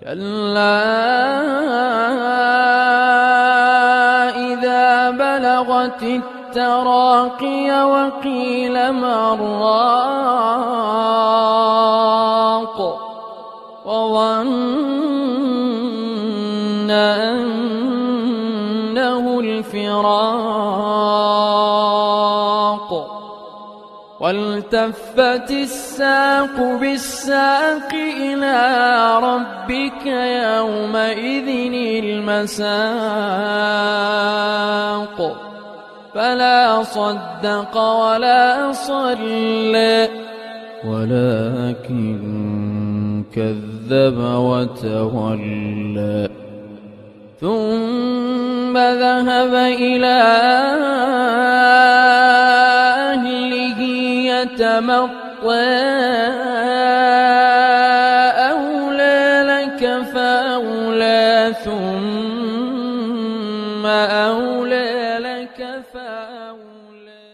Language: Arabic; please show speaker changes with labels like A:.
A: كلا إذا بلغت التراقي وقيل من راق وظن أنه الفراق والتفت الساق بالساق إلى ربك يومئذ المساق فلا صدق ولا صلى ولكن كذب وتولى ثم ذهب إلى أهله يتمطى أولى لك فأولى ثم أولى لك فأولى